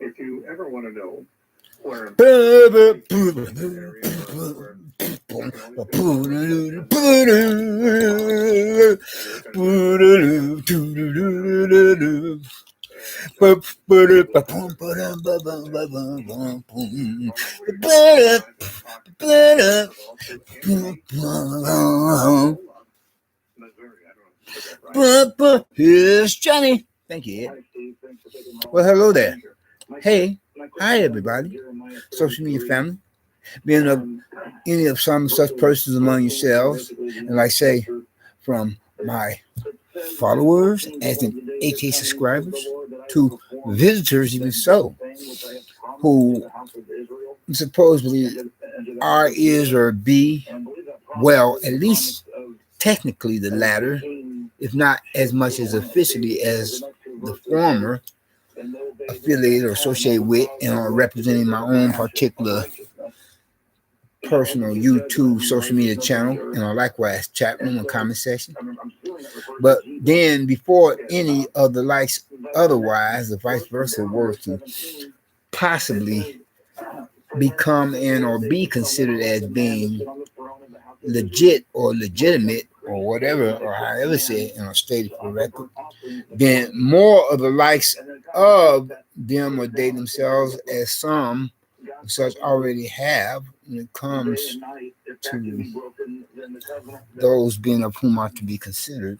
If you ever want to know where here's Johnny. Thank you. Well, hello there. Hey, hi everybody. Social media family. Being of any of some such persons among yourselves, and like say, from my followers, as in AK subscribers, to visitors, even so, who supposedly are, is, or be, well, at least technically the latter, if not as much as officially as the former, affiliated or associated with and are representing my own particular personal YouTube social media channel and likewise chat room and comment section. But then before any of the likes otherwise, the vice versa were to possibly become and or be considered as being legit or legitimate or whatever, or however say it in a stated for record, then more of the likes of them or they themselves, as some such already have when it comes to those being of whom are to be considered,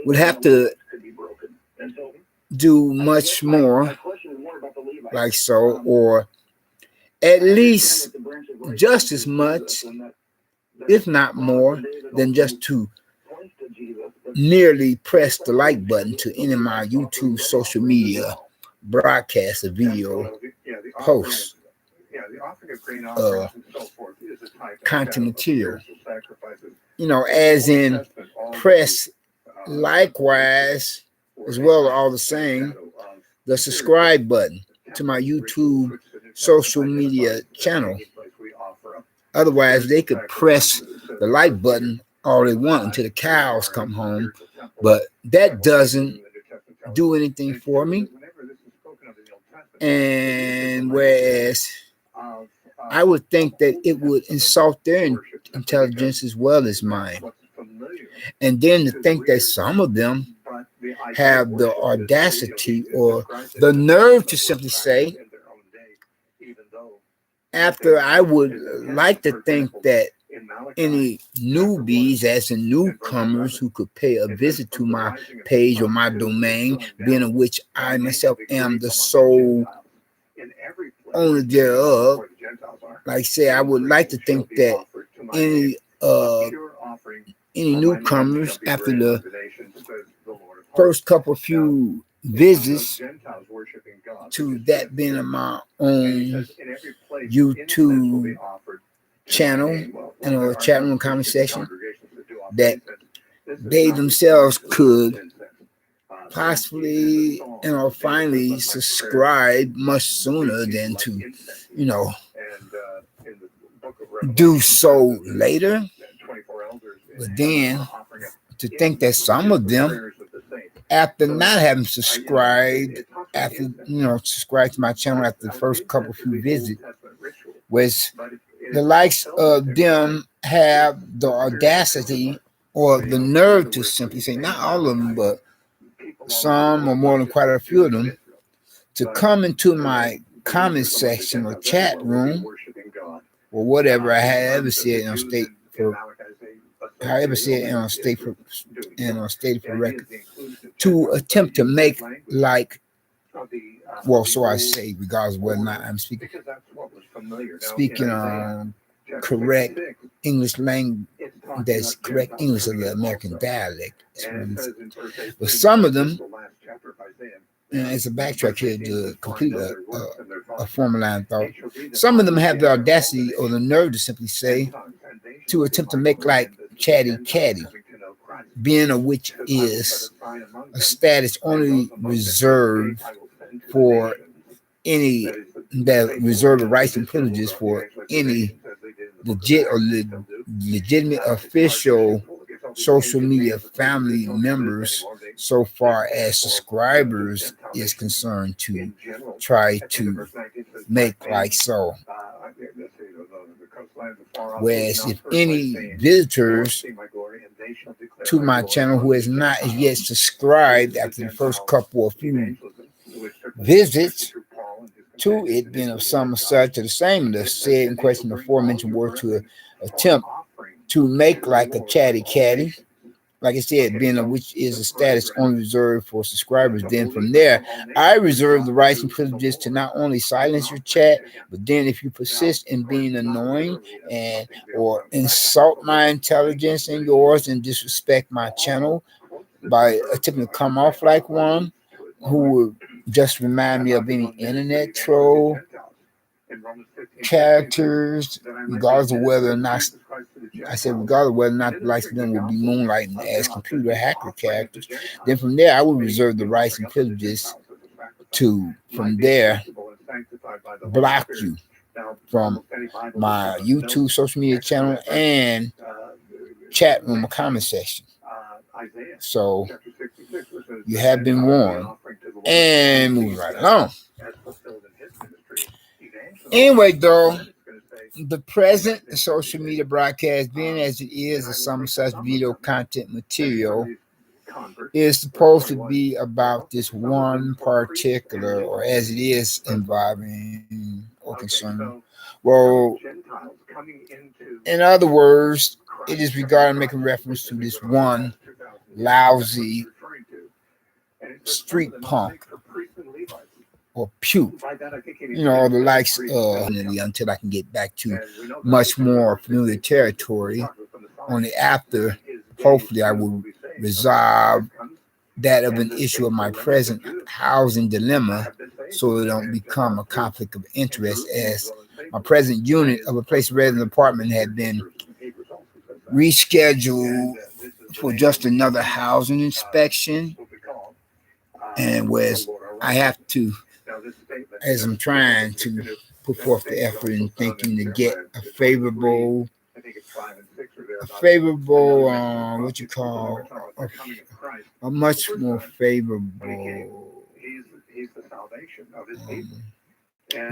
would have to do much more like so, or at least just as much, if not more, than just to merely press the like button to any of my YouTube social media broadcasts or video posts, content material, as in press likewise as well, all the same, the subscribe button to my YouTube social media channel. Otherwise, they could press the like button all they want until the cows come home, but that doesn't do anything for me. And whereas I would think that it would insult their intelligence as well as mine. And then to think that some of them have the audacity or the nerve to simply say, after I would like to think that any newbies, as in newcomers, who could pay a visit to my page or my domain, being of which I myself am the sole owner thereof, like say, I would like to think that any newcomers, after the first couple few visits to that being of my own YouTube channel and a chat room conversation, that they themselves could possibly finally subscribe much sooner than to do so later. But then to think that some of them, after not having subscribed, subscribed to my channel after the first couple few visits, was the likes of them have the audacity or the nerve to simply say, not all of them, but some or more than quite a few of them, to come into my comment section or chat room or whatever I ever said in state for, however said in state for, stated for record, to attempt to make like, well, so I say, regardless of whether or not I'm speaking correct English language, that's correct English of the American dialect. But some of them, and it's a backtrack here to complete a formal line of thought. Some of them have the audacity or the nerve to simply say, to attempt to make like chatty catty, being of which is a status only reserved for any that reserve the rights and privileges for any legit or legitimate official social media family members, so far as subscribers is concerned to try to make like so. Whereas if any visitors to my channel who has not yet subscribed after the first couple of few visits to it being of some such or the same, the said in question, the aforementioned word to attempt to make like a chatty catty, like I said, being of which is a status only reserved for subscribers. Then from there, I reserve the rights and privileges to not only silence your chat, but then if you persist in being annoying and or insult my intelligence and yours and disrespect my channel by attempting to come off like one who would just remind me of any internet troll characters, regardless of whether or not I said, regardless of whether or not the likes of them will be moonlighting as computer hacker characters, then from there I will reserve the rights and privileges to, from there, block you from my YouTube social media channel and chat room or comment section. So you have been warned. And moving right along. Anyway, though, the present social media broadcast, being as it is, or some such video content material, is supposed to be about this one particular, or as it is, involving or concerning. Well, in other words, it is regarding making reference to this one lousy street punk or puke, you know, the likes until I can get back to much more familiar territory. Only after, hopefully, I will resolve that of an issue of my present housing dilemma, so it don't become a conflict of interest, as my present unit of a place resident apartment had been rescheduled for just another housing inspection, and whereas I have to, as I'm trying to put forth the effort in thinking to get a favorable, what you call, a much more favorable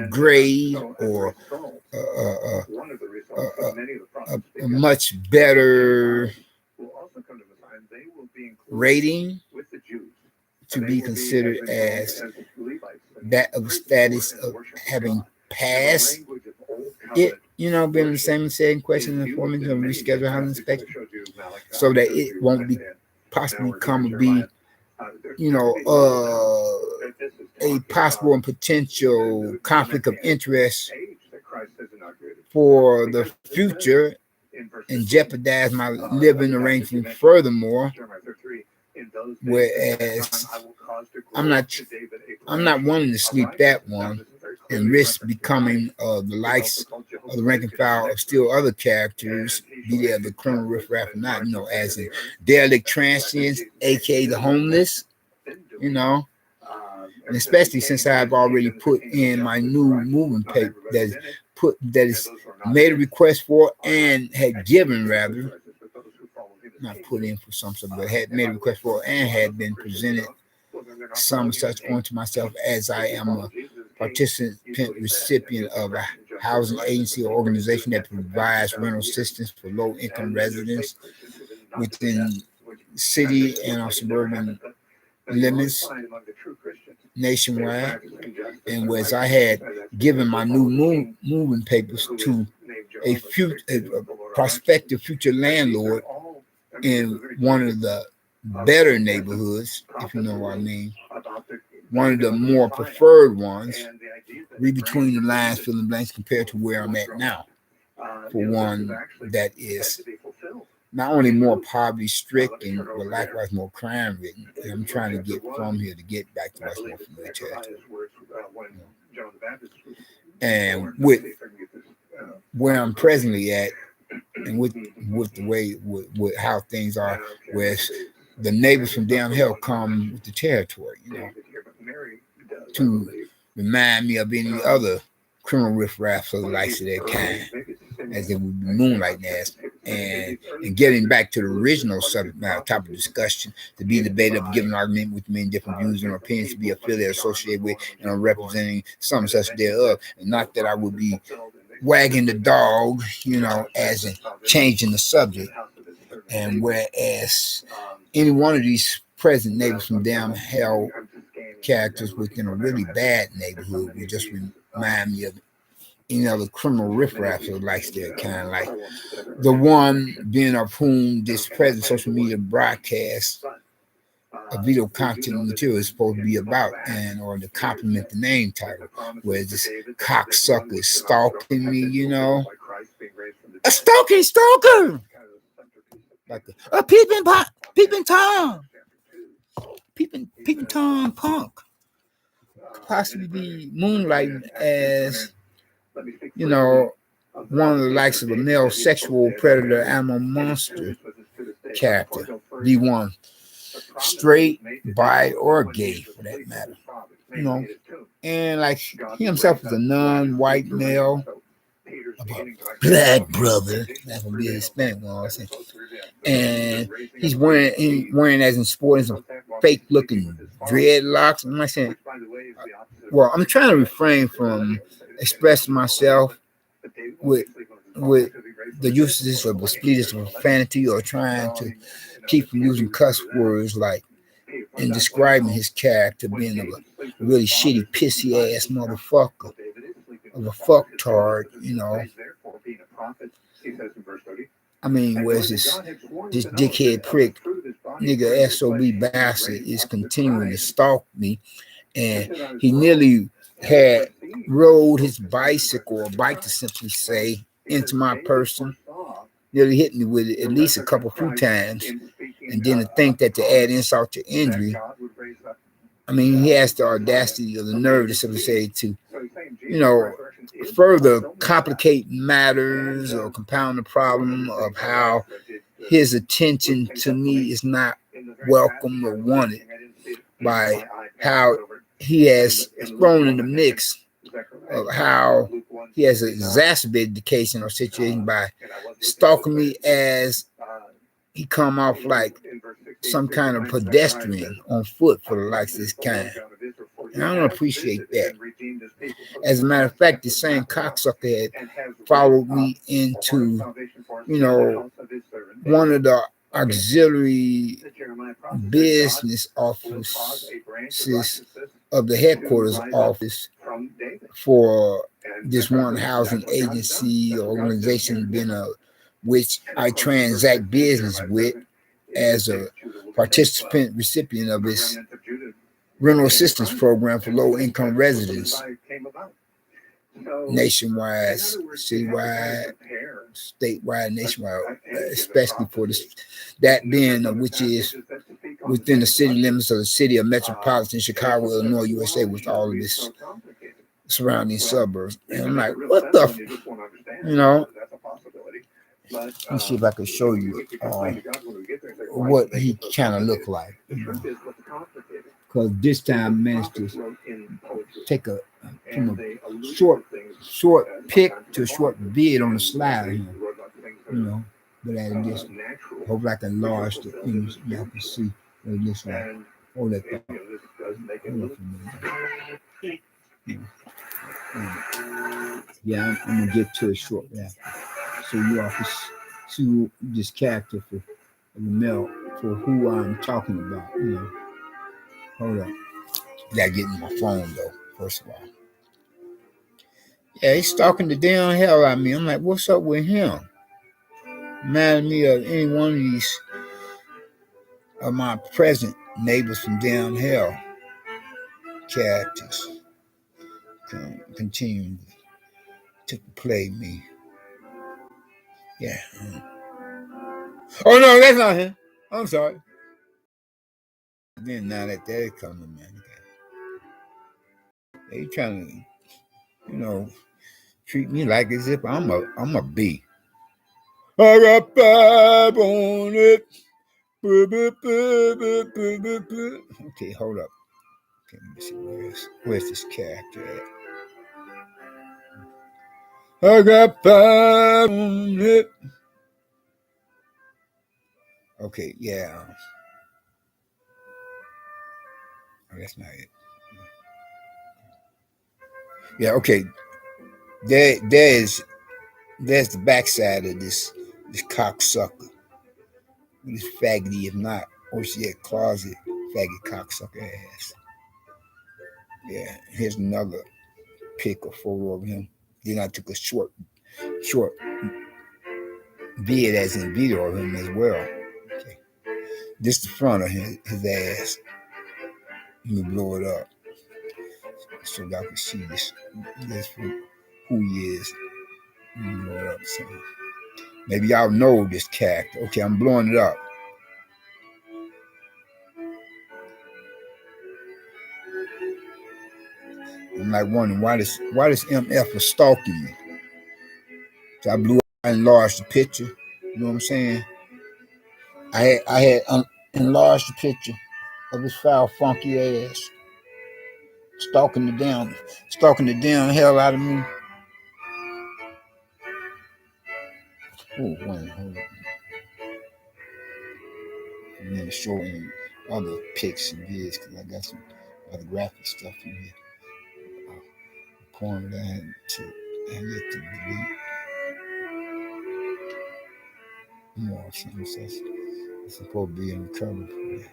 grade, or a much better rating to be considered as that of status of having passed it, you know, being the same question in the forming of reschedule housing inspection, so that it won't be possibly come to be, you know, a possible and potential conflict of interest for the future and jeopardize my living arrangement furthermore. Whereas I'm not wanting to sleep that one and risk becoming the likes of the rank and file of still other characters, be they the criminal riffraff or not, you know, as in derelict transients, aka the homeless, you know. And especially since I've already put in my new moving paper that is made a request for and had given, rather, not put in for something, but had made a request for and had been presented some such onto myself, as I am a participant recipient of a housing agency or organization that provides rental assistance for low-income residents within city and our suburban limits nationwide. And whereas I had given my new moving papers to a prospective future landlord in one of the better neighborhoods, if you know what I mean, one of the more preferred ones, read between the lines, fill in blanks, compared to where I'm at now, for one that is not only more poverty stricken, but likewise more crime ridden. And I'm trying to get from here to get back to much more familiar territory. And with where I'm presently at, and with the way with how things are, whereas the neighbors from down here come with the territory, you know, to remind me of any other criminal riffraff of the likes of their kind, as they would be moonlighting and getting back to the original subject matter topic of discussion, to be debated of giving argument with many different views and opinions, to be affiliated, associated with, and representing some such thereof. And not that I would be wagging the dog, as in changing the subject. And whereas any one of these present neighbors from down hell characters within a really bad neighborhood would just remind me of the criminal riffraff who likes their kind, like the one being of whom this present social media broadcast of video content material is supposed to be about, and or to complement the name title, where this cocksucker is stalking me, a stalker, like a peeping Tom punk, possibly be moonlighting as one of the likes of a male sexual predator animal monster character, the one straight, bi, or gay for that matter. And like he himself is a non-white male, black brother, that would be a Hispanic one, and he's wearing as in sporting some fake looking dreadlocks. I'm not saying, well, I'm trying to refrain from expressing myself with the uses of the splitest of profanity, or trying to keep from using cuss words like in describing his character being of a really shitty, pissy ass motherfucker, of a fucktard, I mean, whereas this dickhead prick, nigga SOB bastard, is continuing to stalk me, and he nearly had rode his bicycle, or bike to simply say, into my person, nearly hit me with it at least a few times, and then to think that to add insult to injury, I mean, he has the audacity or the nerve to simply say to, further complicate matters or compound the problem of how his attention to me is not welcome or wanted, by how he has thrown in the mix of how he has exacerbated the case or situation by stalking me as he come off like some kind of pedestrian on foot for the likes of this kind. And I don't appreciate that. As a matter of fact, the same cocksucker had followed me into, one of the auxiliary business offices of the headquarters office for this one housing agency or organization, which I transact business with as a participant recipient of this rental assistance program for low-income residents nationwide, citywide, statewide, nationwide, especially for this, that being which is within the city limits of the city of metropolitan Chicago, Illinois, USA, with all of this surrounding suburbs. And I'm like, what the, let me see if I can show you what he kind of looked like. Because this time I managed to take from a short pic to a short vid on the slide, but at a distance. Hope I can enlarge the image so y'all can see what it looks like. Hold that thought. Hold up for a minute. Yeah, I'm gonna get to it shortly after, so you all can see this character for the male, for who I'm talking about. Hold up. Gotta get in my phone though, first of all. Yeah, he's stalking the damn hell out of me. I'm like, what's up with him? Reminded me of any one of these of my present neighbors from down hell characters continuing to play me. Yeah. Oh no, that's not him. I'm sorry. Then now that is coming, man. They trying to, treat me like as if I'm a bee. I got 5 on it. Okay, hold up. Okay, let me see where's this character at. I got 5 on it. Okay, yeah. Oh, that's not it. Yeah, okay. There's the backside of this cocksucker. This faggoty, if not, or she had closet faggot cocksucker ass. Yeah, here's another pic or photo of him. Then I took a short vid as in video of him as well. Okay. This the front of his ass. Let me blow it up so y'all can see this who he is. Let me blow it up. So maybe y'all know this character. Okay, I'm blowing it up. I'm like wondering why this MF was stalking me. So I enlarged the picture. You know what I'm saying? I had enlarged the picture of his foul, funky ass, stalking the damn hell out of me. Oh, wait, hold on. And then showing other pics and vids because I got some other graphic stuff in here. Pouring that and get to delete more. Something says it's supposed to be in recovery for that.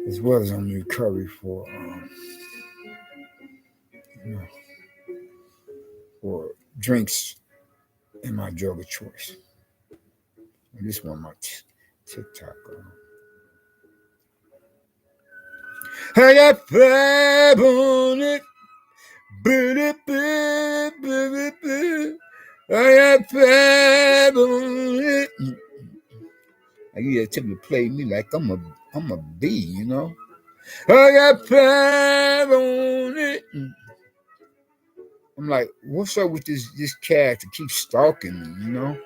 As well as I'm in recovery for for drinks in my drug of choice. And this one my TikTok. I got five on it. I got five on it. I get a tip to play me like I'm a bee, you know. I got five on it. I'm like, what's up with this cat to keep stalking me, you know?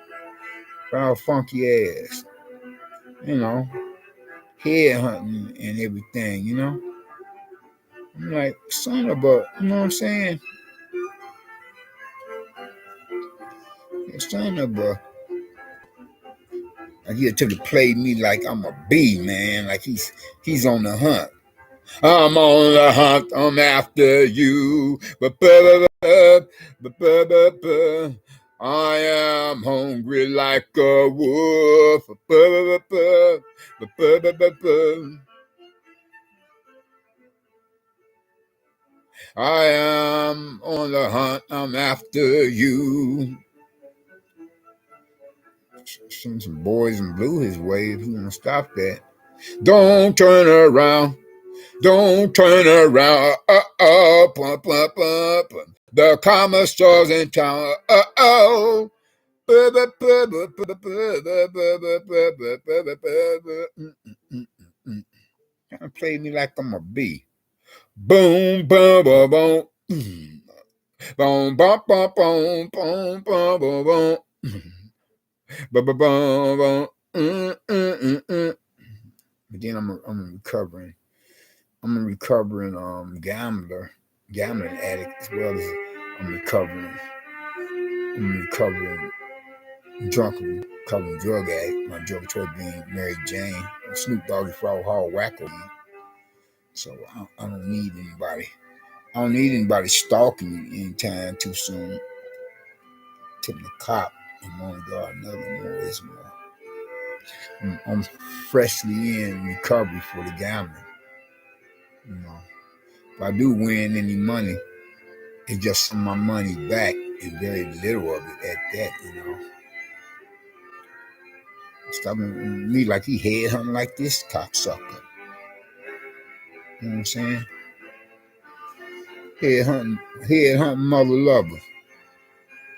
Foul funky ass. You know, head hunting and everything, you know? I'm like, son of a, you know what I'm saying? Son of a, I get him to play me like I'm a bee, man. Like he's on the hunt. I'm on the hunt. I'm after you. I am hungry like a wolf. I am on the hunt. I'm after you. Send some boys in blue his way if you want to stop that. Don't turn around. Don't turn around. The commerce stores in town. Play me like I'm a bee. Boom, boom, boom, boom. Boom, boom, boom, boom, boom, boom, boom, boom. Boom, boom, boom, boom. But then I'm recovering. I'm a recovering gambling addict as well as I'm recovering recovering drug addict. My drug choice being Mary Jane, Snoop Doggy Frog Hall Wacko. So I don't need anybody. I don't need anybody stalking me anytime too soon. Tipping the cop and one guard another more is more. I'm freshly in recovery for the gambling. You know, if I do win any money, it's just some of my money back and very little of it at that, you know. Stopping me like he headhunting like this cocksucker. You know what I'm saying? Headhunting mother lover.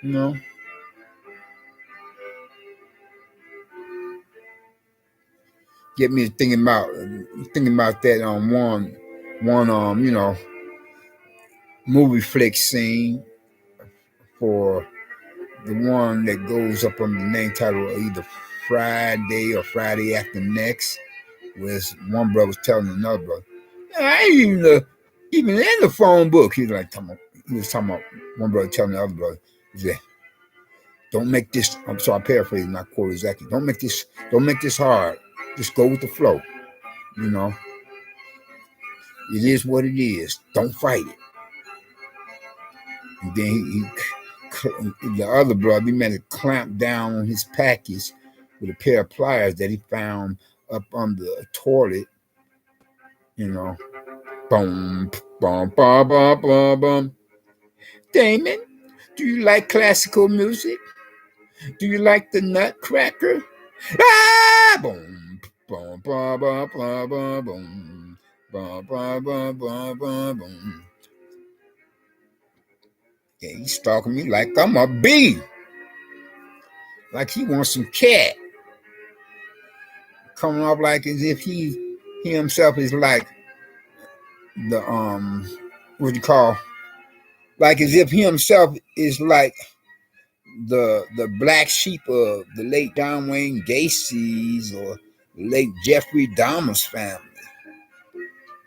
You know? Get me thinking about that one you know, movie flick scene for the one that goes up on the name title of either Friday or Friday After Next, where one brother's telling another brother, I ain't even in the phone book. He was talking about one brother telling the other brother, he said, Don't make this. I'm sorry, I paraphrase, not quote exactly. Don't make this. Don't make this hard. Just go with the flow. You know, it is what it is. Don't fight it. And then the other brother, he meant to clamp down on his package with a pair of pliers that he found up under a toilet. You know, boom, boom, boom, boom, boom, boom. Damon, do you like classical music? Do you like the Nutcracker? Ah, boom, boom, boom, boom, boom, boom, boom, boom, boom, boom, boom, boom, boom. Yeah, he's stalking me like I'm a bee, like he wants some cat. Coming off like as if he himself is like the what you call, like as if he himself is like the black sheep of the late John Wayne Gacy's or the late Jeffrey Dahmer's family.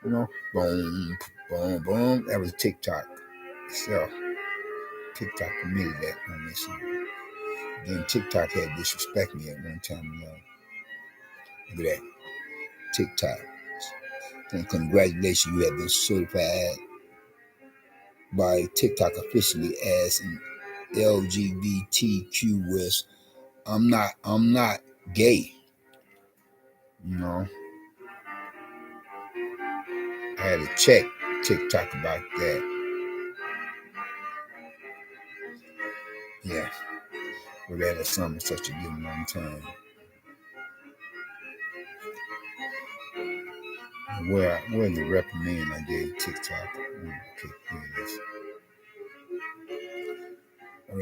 You know, boom, boom, boom. That was TikTok. So TikTok permitted that on this. Then TikTok had disrespect me at one time. You know, look at that TikTok. And congratulations, you have been certified by TikTok officially as an LGBTQ with I'm not gay. You know, I had to check TikTok about that. Yeah, but that is something such a good long time. Where the reprimand I gave TikTok? Okay, here it is. Oh,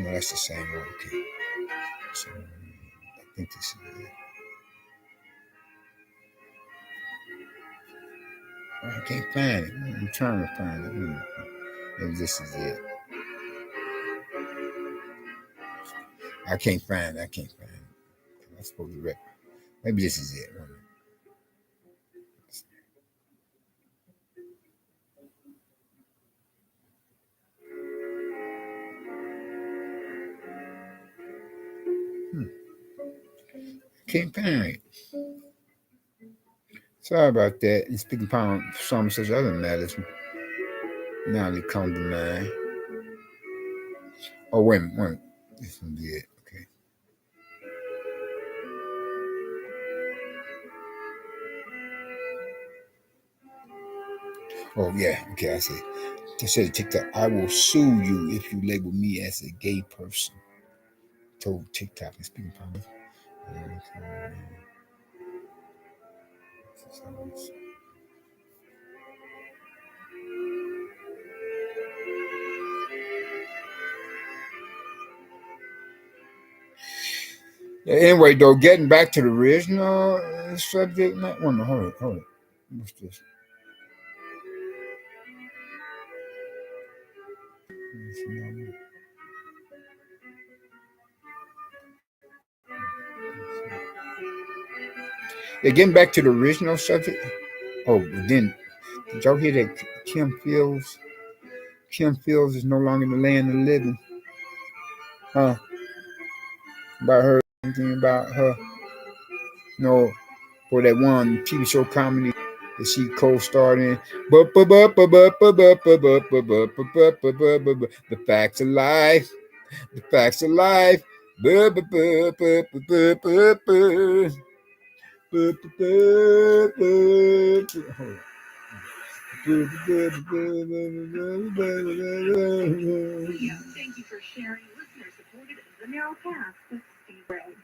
that's the same one. Okay, so I think this is it. I can't find it. I'm trying to find it. Maybe this is it. I can't find it. I'm supposed to rep. Maybe this is it. Can't find it. Sorry about that. And speaking upon some such other matters, now they come to mind. Oh, wait a minute. This one be it. Okay. Oh, yeah. Okay, I see. They said TikTok, I will sue you if you label me as a gay person. Told TikTok and speaking upon. Yeah, anyway, though, getting back to the original subject, hold on. What's this? Yeah, getting back to the original subject. Oh, then did y'all hear that Kim Fields? Kim Fields is no longer in the land of the living. Huh? About her, anything about her? No, for that one TV show comedy that she co-starred in. The Facts of Life. The Facts of Life. Thank you for sharing listener-supported The Narrowcast with Steve Ray.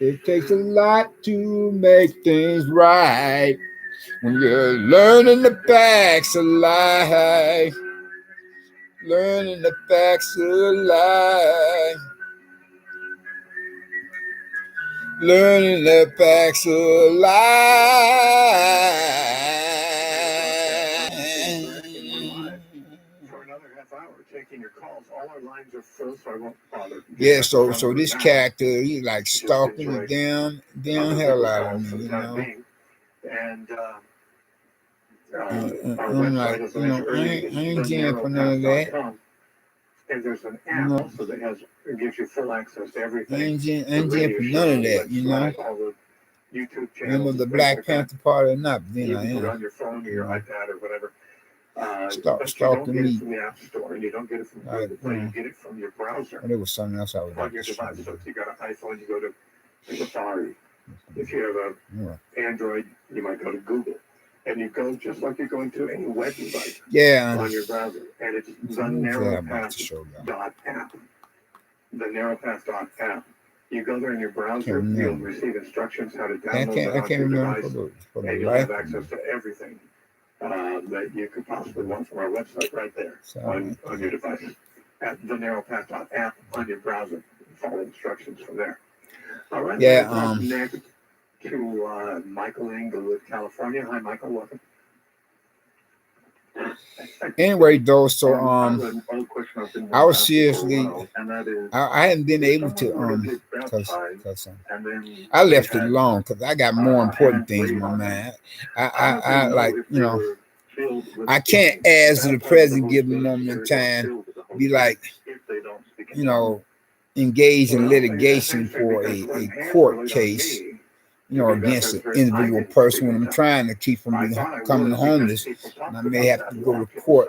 It takes a lot to make things right when you're learning the facts of life. Learning the facts of life. Learning the facts of life. For another half hour, taking your calls. All our lines are full, so I won't bother. Yeah, so this character, he like stalking the damn hell out of me, you know. And I'm like, I ain't jam for none of that. And there's an You app know, also that gives you full access to everything. ain't The radio for none of show, that, you know. all the YouTube Member channels, of the and things Black like that. Panther Party or not, but then You I can put it am. on your phone or your iPad or whatever. But you don't Stalking get it me. from the App Store, and you don't get it from Like, Google Play. You get it from your browser but it was something else I would on like your to show device. So you. if you got an iPhone, you go to Safari. If you have Yeah. an Android, you might go to Google. And you go just like you're going to any web device Yeah. on your browser. And it's the I'm about to show you. narrowpath.app. The narrowpath.app. You go there in your browser, Can't you'll remember. receive instructions how to I download can't that onto your remember device, for the and you'll life have of me. access to everything that you could possibly want from our website right there on your device at the narrowpath.app on your browser. Follow instructions from there. All right. Yeah. Next to Michael in Inglewood, California. Hi, Michael. Welcome. Anyway, though, so I was seriously, I hadn't been able to cause I left it alone because I got more important things in my mind. I like, you know, I can't, as the president, give a moment in time, be like, you know, engage in litigation for a court case, you know, against an individual person when I'm trying to keep from becoming homeless. And I may have to go to court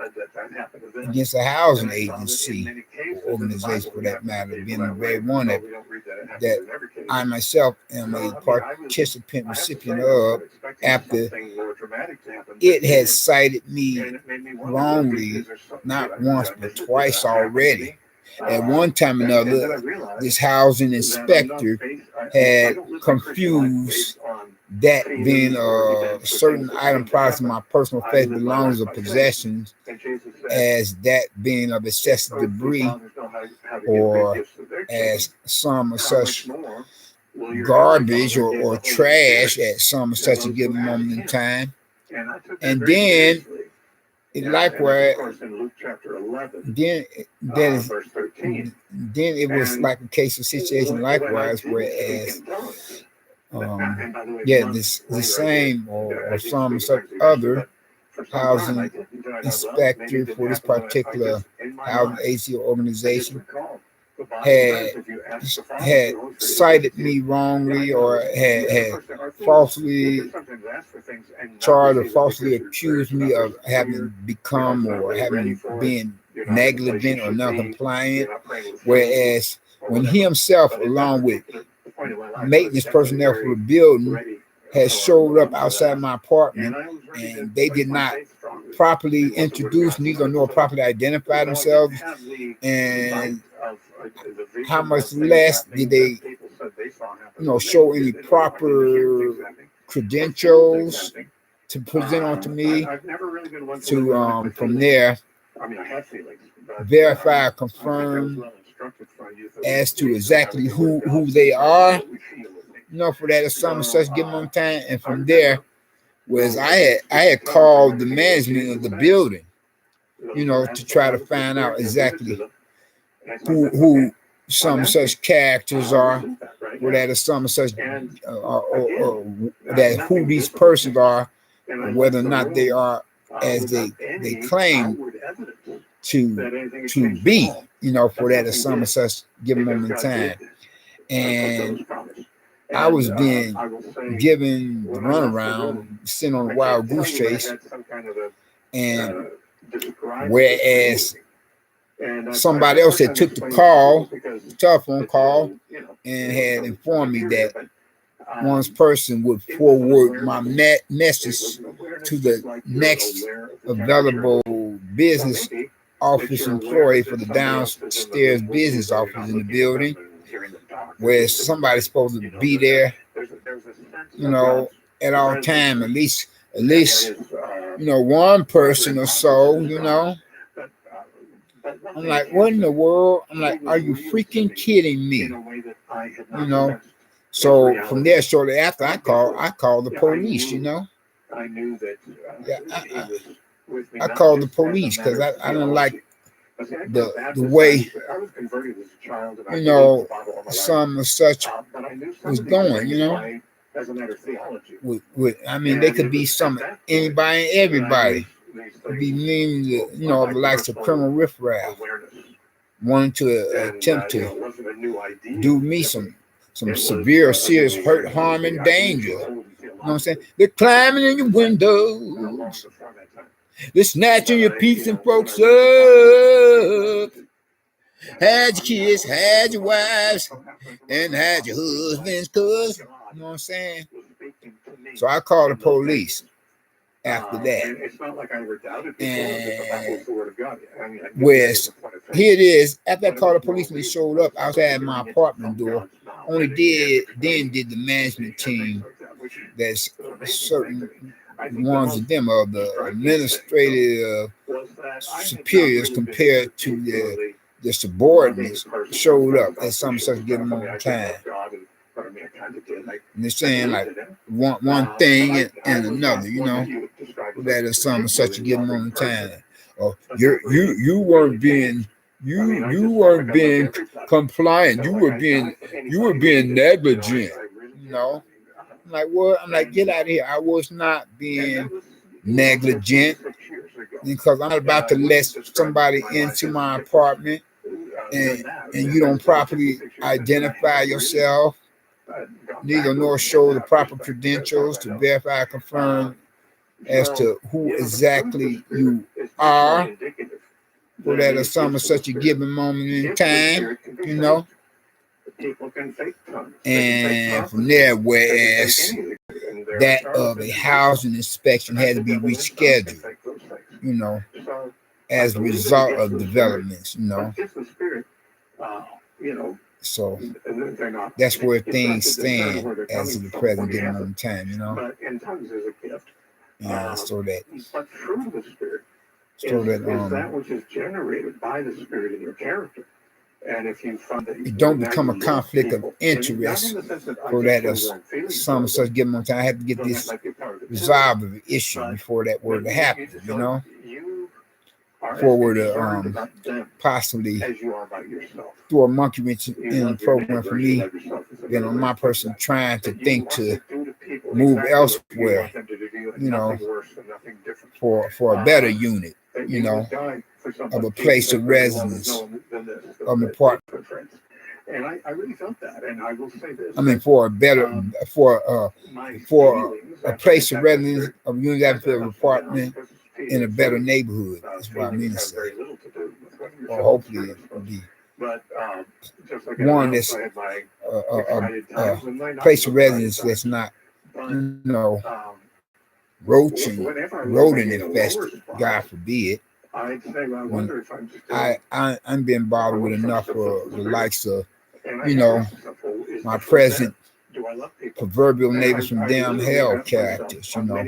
against a housing agency or organization for that matter, being the very one that I myself am a participant recipient of after it has cited me wrongly, not once but twice already. At one time or another, this housing inspector had confused that being a certain item products of my personal faith belongs or possessions as that being of excessive debris or as some of such garbage or trash at some such a given moment in time. And then likewise, then it was like a case of situation likewise, whereas the same or some such other housing inspector for this particular housing agency or organization had cited me wrongly or had falsely charged or falsely accused me of having become or having been negligent or non-compliant, whereas when he himself, along with maintenance personnel for the building, had showed up outside my apartment and they did not properly introduce, neither nor properly identify themselves, and how much less did they, show any proper credentials to present onto me to from there verify, confirm as to exactly who they are, for that assignment such given on time, and from there was I had called the management of the building, to try to find out exactly who some such characters are, or that are some such or that who these persons are, or whether or not they are as they claim to be, for that assignment such given moment in time. And I was being given the runaround, sitting on a wild goose chase, and whereas somebody else had took the telephone call, and had informed me that one's person would forward my message to the next available business office employee for the downstairs business office in the building, where somebody's supposed to be there, at all time, at least, one person or so, I'm like, what in the world? I'm like, are you freaking kidding me? So from there, shortly after I called the police, Yeah, I called the police because I didn't like the way, some such was going, I mean, they could be some anybody and everybody. Be meaning, the likes of criminal riffraff. wanting to attempt to do me some severe, serious hurt, harm, and danger. You know what I'm saying? They're climbing in your windows. They're snatching your peeps and folks up. Had your kids, had your wives, and had your husbands, cuz. You know what I'm saying? So I called the police after that. And it's not like I ever doubted before that was the word of God. I mean, Whereas here it is, after I called the police and they showed up outside my apartment door, only did the management team that's certain ones of them are the administrative superiors compared to the subordinates showed up at some such given moment in time. And they're saying like one thing and another, you know, that is some such a given moment in time. Or you weren't being compliant. You were being negligent. You know, I'm like, what? I'm like, get out of here. I was not being negligent because I'm about to let somebody into my apartment and you don't properly identify yourself, neither nor show the proper credentials to verify and confirm as to who exactly you are, for that is some of such a given moment in time, you know. And from there, whereas that of a housing inspection had to be rescheduled, you know, as a result of developments, you know. So that's where things stand as of the present given moment in time, you know. And so that that which is generated by the Spirit in your character. And if you find that it don't become a conflict of interest, for that is some such given moment in time, I have to get this resolved of the issue before that were to happen, you know. Before we're to possibly throw a monkey wrench in the program for me, you know, my person trying to think to move elsewhere, you know, for a better unit, you know, of a place of residence of the part. And I really felt that, and I will say this. I mean, for a better, for a place of residence of unit of apartment in a better neighborhood. That's what I mean to say. Or hopefully it will be one that's a place of residence that's not, you know, rodent infested, God forbid. When I'm being bothered with enough of the likes of, you know, my present proverbial neighbors from damn hell characters, you know,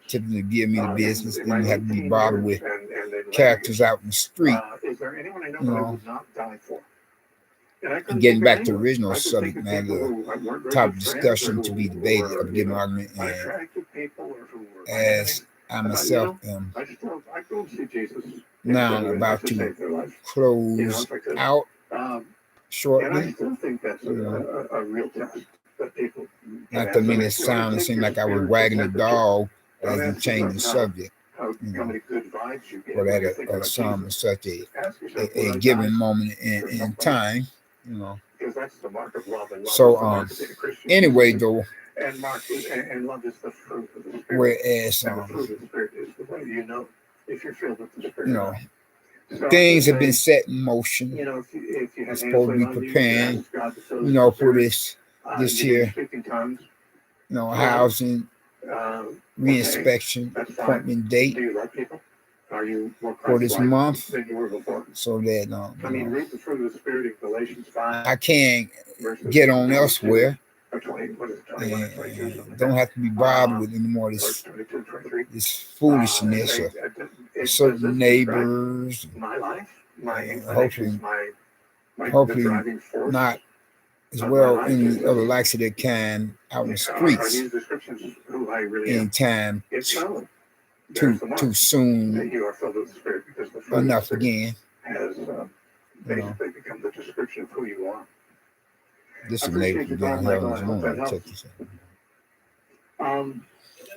typically give me the business. Then you have to be bothered with characters out in the street, you know. And getting back to the original subject matter, topic discussion to be debated of given argument, and as I myself am now about to close out shortly. Not to mean it sound and seem like I was wagging the dog as we change the subject, you know, for that some such a given moment in time, you know. So anyway though, whereas you know, things have been set in motion. I'm supposed to be preparing, you know, for this here, you know, housing reinspection appointment date for this month, so that you know, I can get on elsewhere and don't have to be bothered with any more of this foolishness of certain neighbors, and hopefully not as well any other likes of that kind out in the streets in time too soon enough again. You know, this is neighbor from down Helen's Moon. Check this out.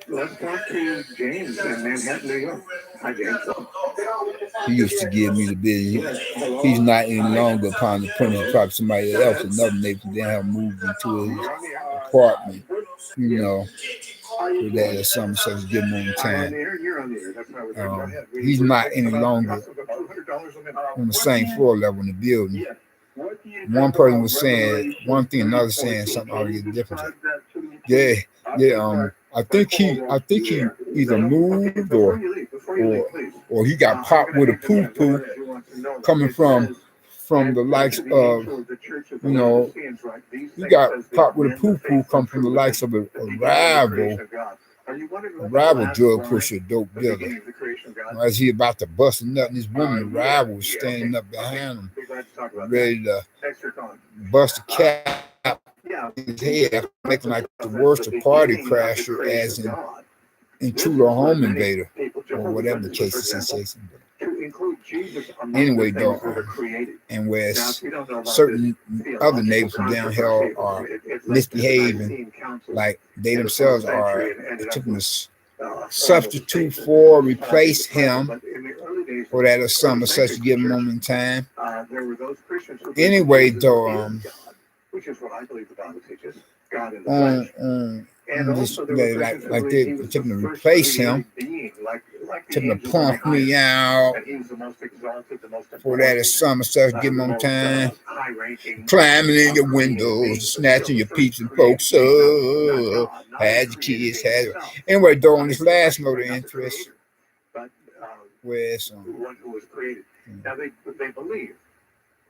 Let's talk to James in Manhattan, New York. Hi, James. He used to give me the business. He's not any longer upon the premise. Probably somebody else, another neighbor, then have moved into his apartment. You know, with that or something, so to give him on time. He's not any longer on the same floor level in the building. One person was saying one thing, another saying something already different. Yeah. I think he either moved or he got popped with a poo coming from the likes of, he got popped with a poo come from the likes of a rival drug pusher, dope dealer. As he about to bust a nut, and this woman, the rival, was standing up behind him, ready to bust a cap in his head, making like the worst party crasher as an intruder or home invader, or whatever the case is sensation. Anyway, though, and whereas certain other neighbors from down here are misbehaving, like they themselves are attempting to substitute for, replace him, or that or something such to give him a moment in time. Anyway, though, which is what I believe the Bible teaches. God in the flesh. And this, like they're attempting to replace him, attempting to punk me out for that or some stuff, give him on time, climbing in your windows, snatching your peeps and folks up, had your kids, had it. Anyway, though, on this last note of interest, where it's one who was created. Now they believe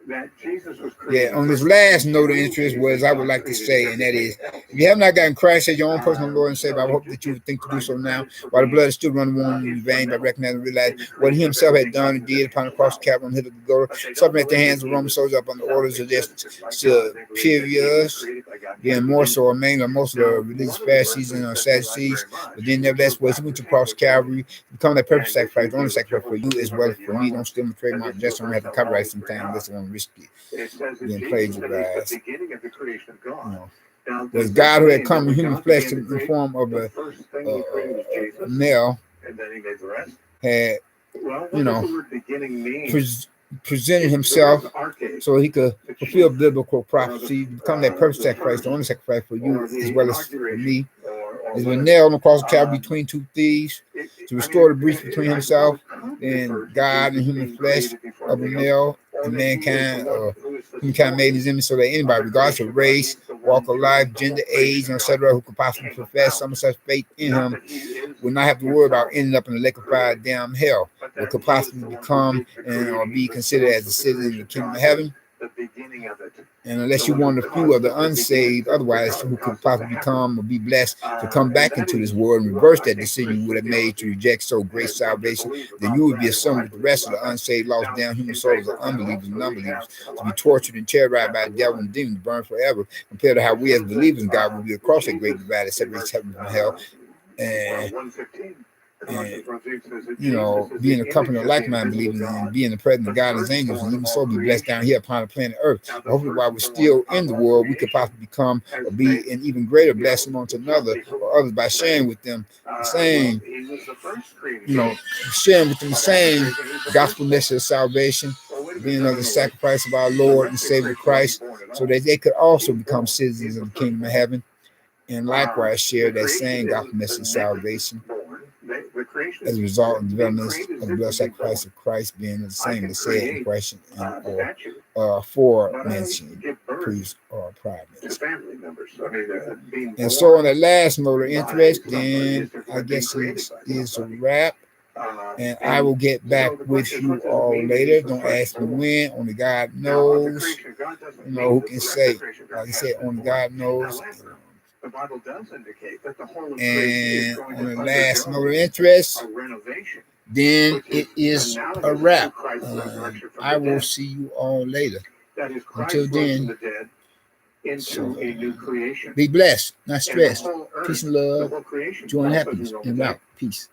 that Jesus was created. Yeah, on this last note of interest was I would like to say, and that is, if you have not gotten Christ as your own personal Lord and Savior, I hope that you would think to do so now, while the blood is still running warm in vain, by recognizing and realizing what he himself had done and did upon the cross of Calvary and hit of the Golgotha, suffering at the hands of Roman soldiers up on the orders of their superiors, being more so or mainly most of the religious Pharisees and Sadducees, but then nevertheless was he went to cross Calvary, become that perfect sacrifice, the only sacrifice for you as well as for me. Don't steal my trademark, just don't have to copyright sometime unless I want to risk it being plagiarized. Was God who had come in human flesh in the form of a male had, presented himself so he could fulfill biblical prophecy, become that perfect sacrifice, the only sacrifice for you as well as for me. He's been nailed on the cross of Calvary between two thieves to restore the breach between himself and God and human flesh of a male and mankind, humankind made in his image, so that anybody, regardless of race, walk of life, gender, age, etc., who could possibly profess some such faith in him, would not have to worry about ending up in the lake of fire, damn hell, but could possibly become and or be considered as a citizen of the kingdom of heaven. And unless you want a few of the unsaved, otherwise, who could possibly become or be blessed to come back into this world and reverse that decision you would have made to reject so great salvation, then you would be assumed with the rest of the unsaved, lost down human souls of unbelievers and unbelievers to be tortured and terrorized by the devil and demons, burned forever, compared to how we as believers in God will be across that great divide that separates heaven from hell. And being a company of like-minded believers and being the presence of God and his angels, and even so be blessed down here upon the planet Earth. But hopefully, while we're still in the world, we could possibly become or be an even greater blessing onto another or others by sharing with them the same, sharing with them the same gospel message of salvation, being of the sacrifice of our Lord and Savior Christ, so that they could also become citizens of the kingdom of heaven, and likewise share that same gospel message of salvation as a result of the development of the blood sacrifice of Christ being the same as said in question or aforementioned priest or private. And so on that last note of interest, then I guess it is a wrap. And I will get back with you all later. Don't ask me when. Only God knows. Who can say? Like I said, only God knows. The Bible does indicate that the whole and on the last note of interest, then it is a wrap. I will see you all later. Until then, so, be blessed, not stressed. Peace and love, joy and happiness, and route. Peace.